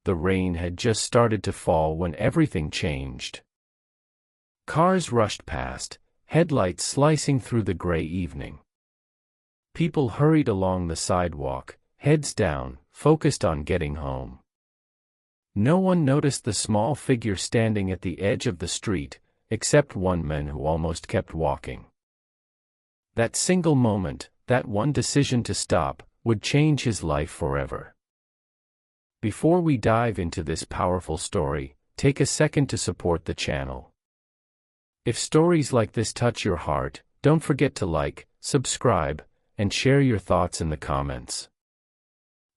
The rain had just started to fall when everything changed. Cars rushed past, headlights slicing through the gray evening. People hurried along the sidewalk, heads down, focused on getting home. No one noticed the small figure standing at the edge of the street, except one man who almost kept walking. That single moment, that one decision to stop, would change his life forever. Before we dive into this powerful story, take a second to support the channel. If stories like this touch your heart, don't forget to like, subscribe, and share your thoughts in the comments.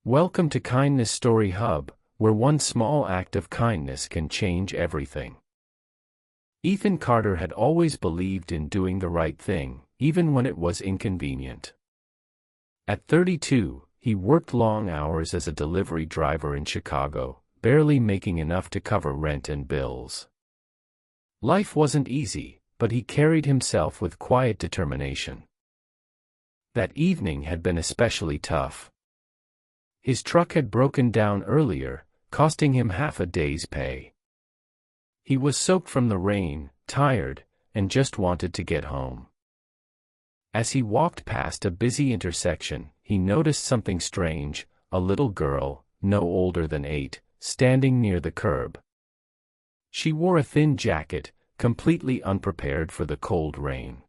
Welcome to Kindness Story Hub, where one small act of kindness can change everything. Ethan Carter had always believed in doing the right thing, even when it was inconvenient. At 32, he worked long hours as a delivery driver in Chicago, barely making enough to cover rent and bills. Life wasn't easy, but he carried himself with quiet determination. That evening had been especially tough. His truck had broken down earlier, costing him half a day's pay. He was soaked from the rain, tired, and just wanted to get home. As he walked past a busy intersection, he noticed something strange: a little girl, no older than 8, standing near the curb. She wore a thin jacket, completely unprepared for the cold rain.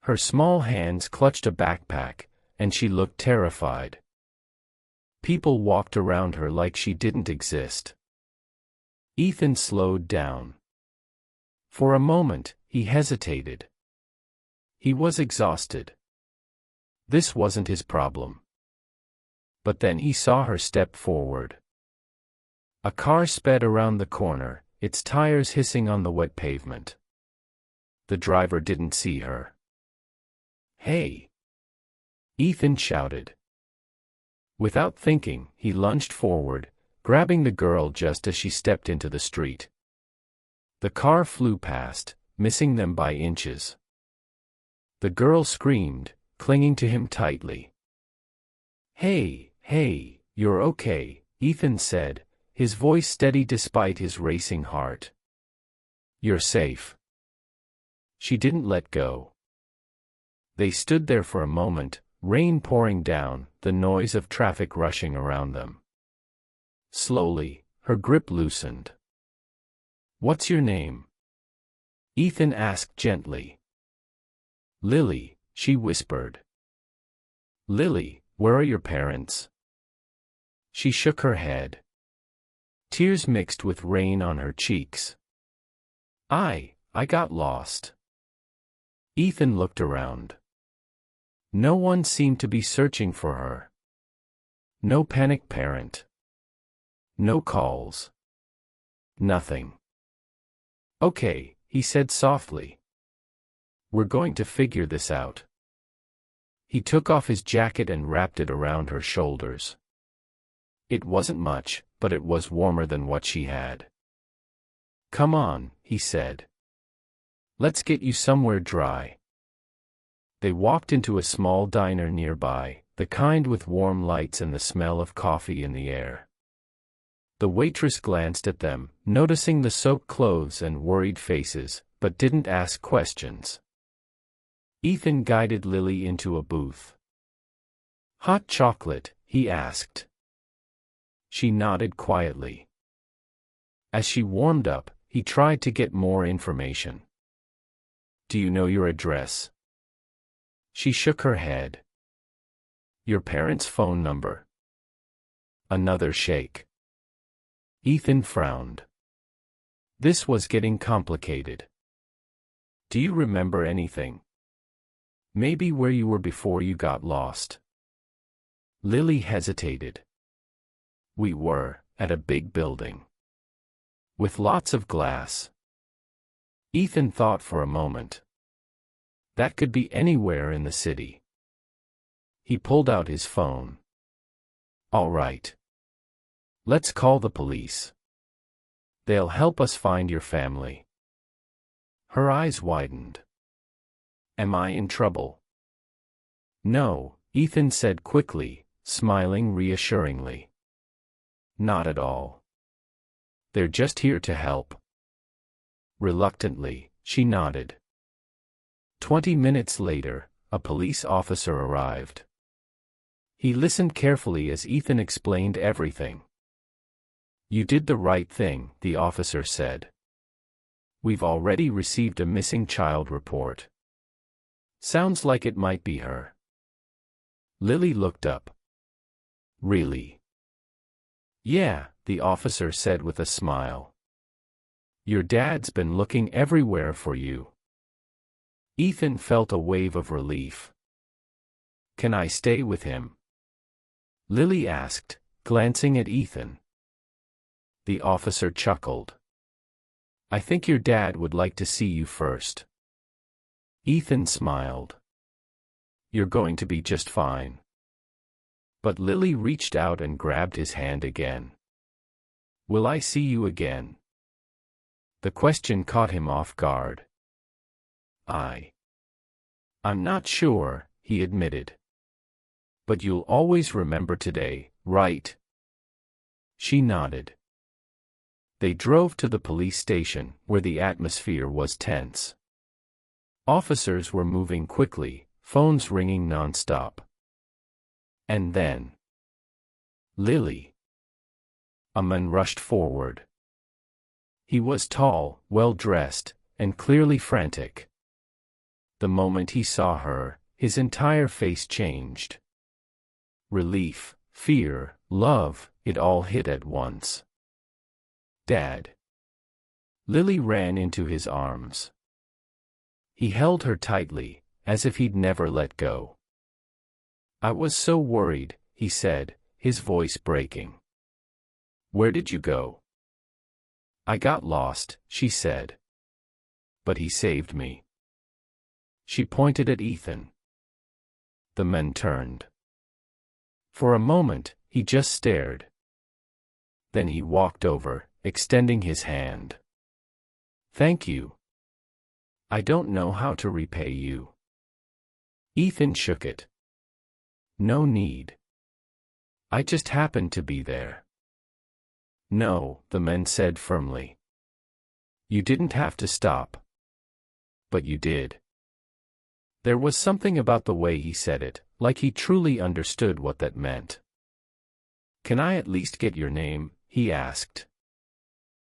Her small hands clutched a backpack, and she looked terrified. People walked around her like she didn't exist. Ethan slowed down. For a moment, he hesitated. He was exhausted. This wasn't his problem. But then he saw her step forward. A car sped around the corner, its tires hissing on the wet pavement. The driver didn't see her. "Hey!" Ethan shouted. Without thinking, he lunged forward, grabbing the girl just as she stepped into the street. The car flew past, missing them by inches. The girl screamed, clinging to him tightly. Hey, you're okay," Ethan said, his voice steady despite his racing heart. "You're safe." She didn't let go. They stood there for a moment, rain pouring down, the noise of traffic rushing around them. Slowly, her grip loosened. "What's your name?" Ethan asked gently. "Lily," she whispered. "Lily, where are your parents?" She shook her head. Tears mixed with rain on her cheeks. I got lost." Ethan looked around. No one seemed to be searching for her. No panicked parent. No calls. Nothing. "Okay," he said softly. "We're going to figure this out." He took off his jacket and wrapped it around her shoulders. It wasn't much, but it was warmer than what she had. "Come on," he said. "Let's get you somewhere dry." They walked into a small diner nearby, the kind with warm lights and the smell of coffee in the air. The waitress glanced at them, noticing the soaked clothes and worried faces, but didn't ask questions. Ethan guided Lily into a booth. "Hot chocolate?" he asked. She nodded quietly. As she warmed up, he tried to get more information. "Do you know your address?" She shook her head. "Your parents' phone number?" Another shake. Ethan frowned. This was getting complicated. "Do you remember anything? Maybe where you were before you got lost?" Lily hesitated. "We were at a big building. With lots of glass." Ethan thought for a moment. That could be anywhere in the city. He pulled out his phone. "All right. Let's call the police. They'll help us find your family." Her eyes widened. "Am I in trouble?" "No," Ethan said quickly, smiling reassuringly. Not at all. They're just here to help. Reluctantly, she nodded. 20 minutes later, a police officer arrived. He listened carefully as Ethan explained everything. "You did the right thing," the officer said. "We've already received a missing child report. Sounds like it might be her." Lily looked up. "Really?" "Yeah," the officer said with a smile. "Your dad's been looking everywhere for you." Ethan felt a wave of relief. "Can I stay with him?" Lily asked, glancing at Ethan. The officer chuckled. "I think your dad would like to see you first." Ethan smiled. "You're going to be just fine." But Lily reached out and grabbed his hand again. "Will I see you again?" The question caught him off guard. I'm not sure," he admitted. "But you'll always remember today, right?" She nodded. They drove to the police station, where the atmosphere was tense. Officers were moving quickly, phones ringing non-stop. And then, "Lily!" A man rushed forward. He was tall, well-dressed, and clearly frantic. The moment he saw her, his entire face changed. Relief, fear, love, it all hit at once. "Dad!" Lily ran into his arms. He held her tightly, as if he'd never let go. "I was so worried," he said, his voice breaking. "Where did you go?" "I got lost," she said. "But he saved me." She pointed at Ethan. The man turned. For a moment, he just stared. Then he walked over, extending his hand. "Thank you. I don't know how to repay you." Ethan shook it. "No need. I just happened to be there." "No," the man said firmly. "You didn't have to stop." "But you did." There was something about the way he said it, like he truly understood what that meant. "Can I at least get your name?" he asked.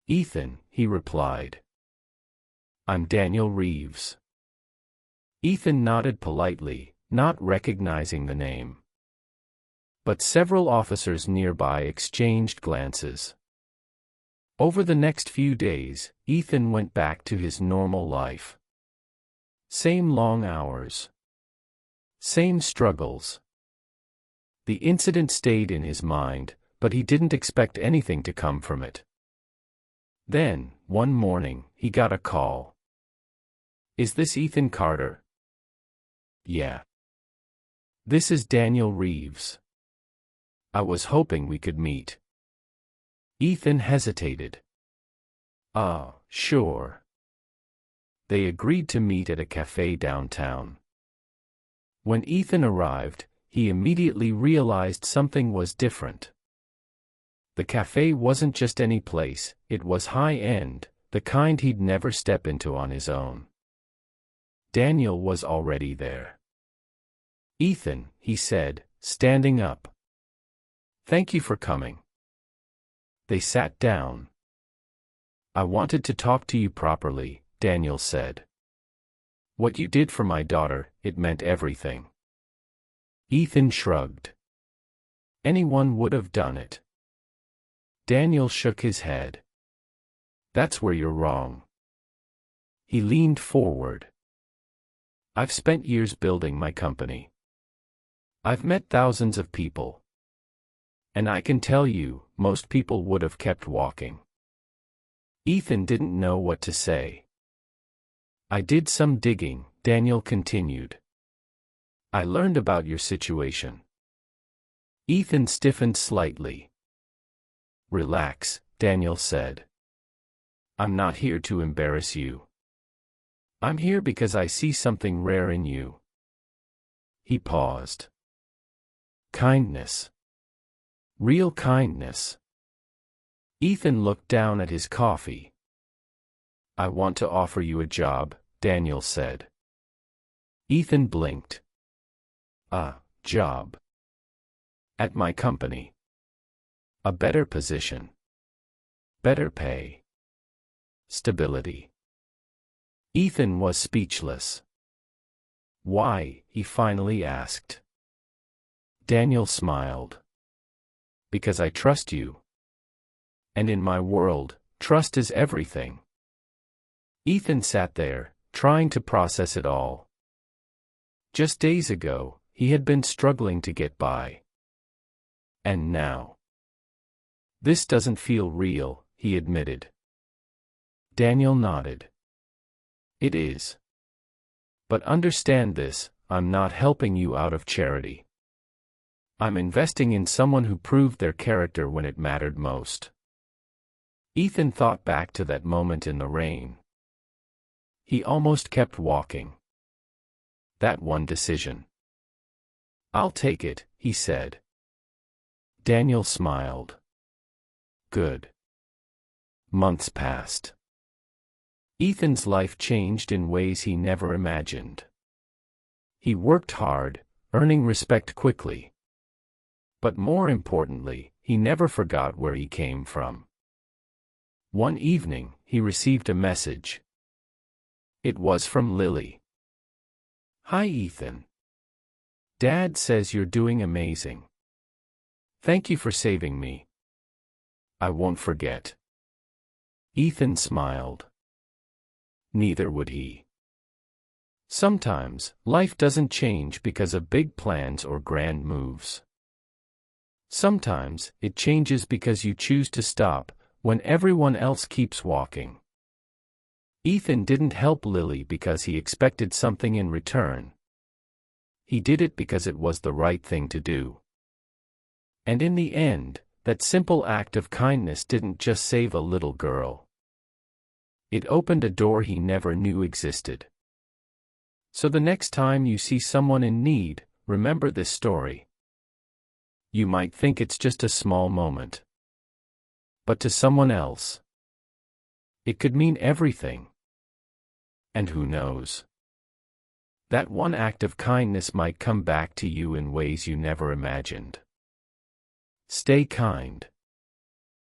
"Ethan," he replied. "I'm Daniel Reeves." Ethan nodded politely, not recognizing the name. But several officers nearby exchanged glances. Over the next few days, Ethan went back to his normal life. Same long hours. Same struggles. The incident stayed in his mind, but he didn't expect anything to come from it. Then, one morning, he got a call. "Is this Ethan Carter?" "Yeah." "This is Daniel Reeves. I was hoping we could meet." Ethan hesitated. Sure." They agreed to meet at a cafe downtown. When Ethan arrived, he immediately realized something was different. The cafe wasn't just any place, it was high-end, the kind he'd never step into on his own. Daniel was already there. "Ethan," he said, standing up. "Thank you for coming." They sat down. "I wanted to talk to you properly," Daniel said. "What you did for my daughter, it meant everything." Ethan shrugged. "Anyone would have done it." Daniel shook his head. "That's where you're wrong." He leaned forward. "I've spent years building my company. I've met thousands of people. And I can tell you, most people would have kept walking." Ethan didn't know what to say. "I did some digging," Daniel continued. "I learned about your situation." Ethan stiffened slightly. "Relax," Daniel said. "I'm not here to embarrass you. I'm here because I see something rare in you." He paused. "Kindness. Real kindness." Ethan looked down at his coffee. "I want to offer you a job," Daniel said. Ethan blinked. "A job? At my company? A better position? Better pay? Stability?" Ethan was speechless. "Why?" he finally asked. Daniel smiled. "Because I trust you. And in my world, trust is everything." Ethan sat there, trying to process it all. Just days ago, he had been struggling to get by. And now? "This doesn't feel real," he admitted. Daniel nodded. "It is. But understand this, I'm not helping you out of charity. I'm investing in someone who proved their character when it mattered most." Ethan thought back to that moment in the rain. He almost kept walking. That one decision. "I'll take it," he said. Daniel smiled. Good. Months passed. Ethan's life changed in ways he never imagined. He worked hard, earning respect quickly. But more importantly, he never forgot where he came from. One evening, he received a message. It was from Lily. "Hi Ethan. Dad says you're doing amazing. Thank you for saving me. I won't forget." Ethan smiled. Neither would he. Sometimes, life doesn't change because of big plans or grand moves. Sometimes, it changes because you choose to stop when everyone else keeps walking. Ethan didn't help Lily because he expected something in return. He did it because it was the right thing to do. And in the end, that simple act of kindness didn't just save a little girl. It opened a door he never knew existed. So the next time you see someone in need, remember this story. You might think it's just a small moment. But to someone else, it could mean everything. And who knows? That one act of kindness might come back to you in ways you never imagined. Stay kind.